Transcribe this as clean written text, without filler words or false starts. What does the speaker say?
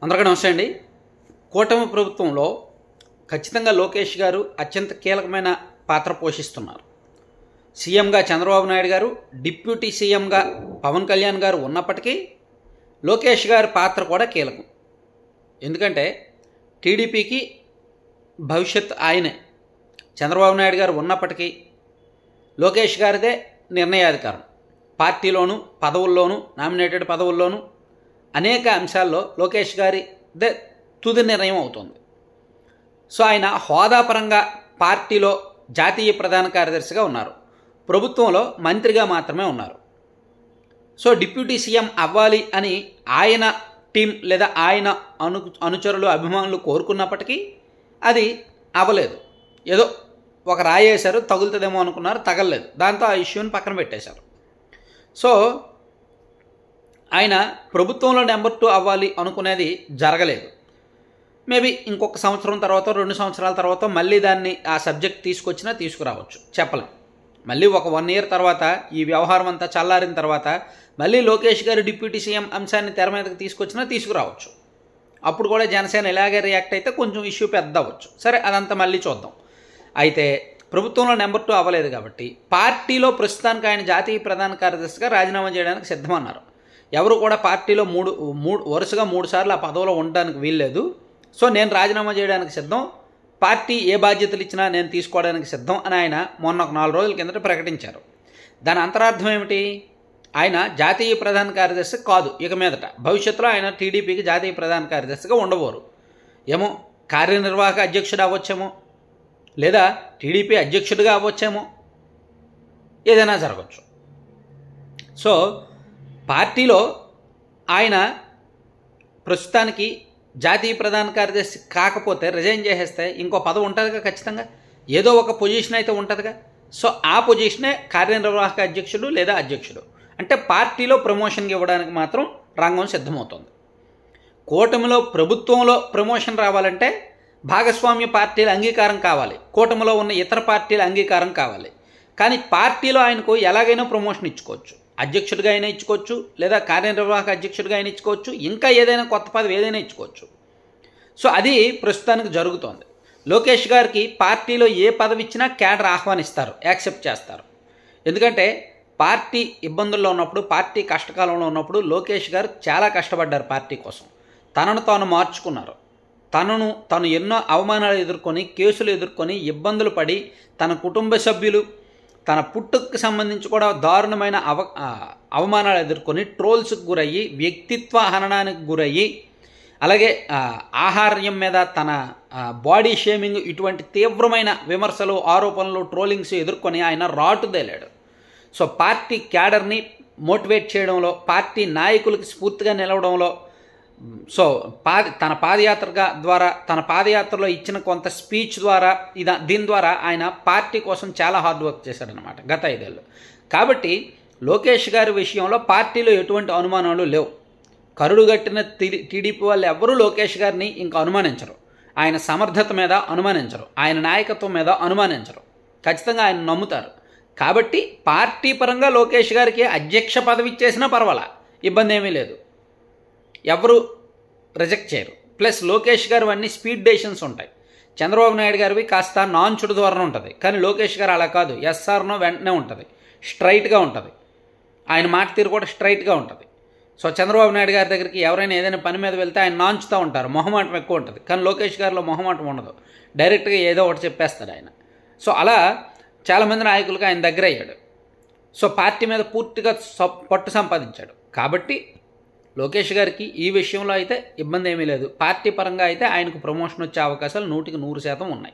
అందరికీ నమస్తే అండి. కూటమి ప్రభుత్వంలో ఖచ్చితంగా లోకేష్ గారు అత్యంత కీలకమైన పాత్ర పోషిస్తున్నారు. సీఎంగా చంద్రబాబు నాయుడు గారు, డిప్యూటీ సీఎంగా పవన్ కళ్యాణ్ గారు ఉన్నప్పటికీ లోకేష్ గారి పాత్ర కూడా కీలకం. ఎందుకంటే టీడీపీకి భవిష్యత్ ఆయనే. చంద్రబాబు నాయుడు గారు ఉన్నప్పటికీ లోకేష్ గారిదే నిర్ణయాధికారం. పార్టీలోనూ పదవుల్లోనూ నామినేటెడ్ పదవుల్లోనూ అనేక అంశాల్లో లోకేష్ గారిదే తుది నిర్ణయం అవుతుంది. సో ఆయన హోదాపరంగా పార్టీలో జాతీయ ప్రధాన కార్యదర్శిగా ఉన్నారు, ప్రభుత్వంలో మంత్రిగా మాత్రమే ఉన్నారు. సో డిప్యూటీ సీఎం అవ్వాలి అని ఆయన టీం లేదా ఆయన అనుచరులు అభిమానులు కోరుకున్నప్పటికీ అది అవ్వలేదు. ఏదో ఒక రాయేశారు, తగులుతుందేమో అనుకున్నారు, తగలలేదు. దాంతో ఆ ఇష్యూని పక్కన పెట్టేశారు. సో ఆయన ప్రభుత్వంలో నెంబర్ 2 అవ్వాలి అనుకునేది జరగలేదు. మేబీ ఇంకొక సంవత్సరం తర్వాత 2 సంవత్సరాల తర్వాత మళ్ళీ దాన్ని ఆ సబ్జెక్ట్ తీసుకొచ్చినా తీసుకురావచ్చు, చెప్పలేం. మళ్ళీ ఒక 1 ఇయర్ తర్వాత ఈ వ్యవహారం అంతా చల్లారిన తర్వాత మళ్ళీ లోకేష్ గారు డిప్యూటీ సీఎం అంశాన్ని తెర మీదకి తీసుకొచ్చినా తీసుకురావచ్చు. అప్పుడు కూడా జనసేన ఇలాగే రియాక్ట్ అయితే కొంచెం ఇష్యూ పెద్ద అవ్వచ్చు. సరే, అదంతా మళ్ళీ చూద్దాం. అయితే ప్రభుత్వంలో నెంబర్ 2 అవ్వలేదు కాబట్టి పార్టీలో ప్రస్తుతానికి ఆయన జాతీయ ప్రధాన కార్యదర్శిగా రాజీనామా చేయడానికి సిద్ధమన్నారు. ఎవరు కూడా పార్టీలో వరుసగా 3 సార్లు ఆ పదవిలో ఉండడానికి వీల్లేదు. సో నేను రాజీనామా చేయడానికి సిద్ధం, పార్టీ ఏ బాధ్యతలు ఇచ్చినా నేను తీసుకోవడానికి సిద్ధం అని ఆయన మొన్న ఒక 4 రోజుల కిందట ప్రకటించారు. దాని అంతరార్థం ఏమిటి? ఆయన జాతీయ ప్రధాన కార్యదర్శి కాదు ఇక మీదట. భవిష్యత్తులో ఆయన టీడీపీకి జాతీయ ప్రధాన కార్యదర్శిగా ఉండబోరు. ఏమో కార్యనిర్వాహక అధ్యక్షుడు అవ్వచ్చేమో, లేదా టీడీపీ అధ్యక్షుడిగా అవ్వచ్చేమో, ఏదైనా జరగచ్చు. సో పార్టీలో ఆయన ప్రస్తుతానికి జాతీయ ప్రధాన కార్యదర్శి కాకపోతే రిజైన్ చేసేస్తే ఇంకో పదవి ఉంటుందిగా, ఖచ్చితంగా ఏదో ఒక పొజిషన్ అయితే ఉంటుందిగా. సో ఆ పొజిషనే కార్యనిర్వాహక అధ్యక్షుడు లేదా అధ్యక్షుడు. అంటే పార్టీలో ప్రమోషన్కి ఇవ్వడానికి మాత్రం రంగం సిద్ధమవుతుంది. కూటమిలో ప్రభుత్వంలో ప్రమోషన్ రావాలంటే భాగస్వామ్య పార్టీల అంగీకారం కావాలి, కూటమిలో ఉన్న ఇతర పార్టీల అంగీకారం కావాలి. కానీ పార్టీలో ఆయనకు ఎలాగైనా ప్రమోషన్ ఇచ్చుకోవచ్చు. అధ్యక్షుడిగా అయినా ఇచ్చుకోవచ్చు, లేదా కార్యనిర్వాహక అధ్యక్షుడిగా అయినా ఇచ్చుకోవచ్చు, ఇంకా ఏదైనా కొత్త పదవి ఏదైనా ఇచ్చుకోవచ్చు. సో అది ప్రస్తుతానికి జరుగుతోంది. లోకేష్ గారికి పార్టీలో ఏ పదవి ఇచ్చినా క్యాడర్ ఆహ్వానిస్తారు, యాక్సెప్ట్ చేస్తారు. ఎందుకంటే పార్టీ ఇబ్బందుల్లో ఉన్నప్పుడు, పార్టీ కష్టకాలంలో ఉన్నప్పుడు లోకేష్ గారు చాలా కష్టపడ్డారు పార్టీ కోసం. తనను తాను మార్చుకున్నారు. తను ఎన్నో అవమానాలు ఎదుర్కొని, కేసులు ఎదుర్కొని, ఇబ్బందులు పడి, తన కుటుంబ సభ్యులు, తన పుట్టుకు సంబంధించి కూడా దారుణమైన అవమానాలు ఎదుర్కొని, ట్రోల్స్కి గురయ్యి, వ్యక్తిత్వ హననానికి గురయ్యి, అలాగే ఆహార్యం మీద తన బాడీ షేమింగ్, ఇటువంటి తీవ్రమైన విమర్శలు, ఆరోపణలు, ట్రోలింగ్స్ ఎదుర్కొని ఆయన రాటుదేలాడు. సో పార్టీ క్యాడర్ని మోటివేట్ చేయడంలో, పార్టీ నాయకులకి స్ఫూర్తిగా నిలవడంలో, సో తన పాదయాత్రలో ఇచ్చిన కొంత స్పీచ్ ద్వారా దీని ద్వారా ఆయన పార్టీ కోసం చాలా హార్డ్ వర్క్ చేశాడనమాట గత 5 ఏళ్ళు. కాబట్టి లోకేష్ గారి విషయంలో పార్టీలో ఎటువంటి అనుమానాలు లేవు. కరుడుగట్టిన టీడీపీ వాళ్ళు ఎవరూ లోకేష్ గారిని ఇంకా అనుమానించరు. ఆయన సమర్థత మీద అనుమానించరు, ఆయన నాయకత్వం మీద అనుమానించరు. ఖచ్చితంగా ఆయన నమ్ముతారు. కాబట్టి పార్టీ పరంగా లోకేష్ గారికి అధ్యక్ష పదవి ఇచ్చేసినా పర్వాలా, ఇబ్బంది ఏమీ లేదు, ఎవరు రిజెక్ట్ చేయరు. ప్లస్ లోకేష్ గారు అన్ని స్పీడ్ డెసిషన్స్ ఉంటాయి. చంద్రబాబు నాయుడు గారివి కాస్త నాన్చుడు ధోరణి ఉంటుంది, కానీ లోకేష్ గారు అలా కాదు. ఎస్ఆర్నో వెంటనే ఉంటుంది, స్ట్రైట్గా ఉంటుంది. ఆయన మాట తీరు కూడా స్ట్రైట్గా ఉంటుంది. సో చంద్రబాబు నాయుడు గారి దగ్గరికి ఎవరైనా ఏదైనా పని మీద వెళ్తే ఆయన నాంచుతూ ఉంటారు, మొహమాటం ఎక్కువ ఉంటుంది. కానీ లోకేష్ గారిలో మొహమాటం ఉండదు, డైరెక్ట్గా ఏదో ఒకటి చెప్పేస్తాడు ఆయన. సో అలా చాలామంది నాయకులకు ఆయన దగ్గర అయ్యాడు. సో పార్టీ మీద పూర్తిగా పట్టు సంపాదించాడు. కాబట్టి లోకేష్ గారికి ఈ విషయంలో అయితే ఇబ్బంది ఏమీ లేదు. పార్టీ పరంగా అయితే ఆయనకు ప్రమోషన్ వచ్చే అవకాశాలు 100% ఉన్నాయి.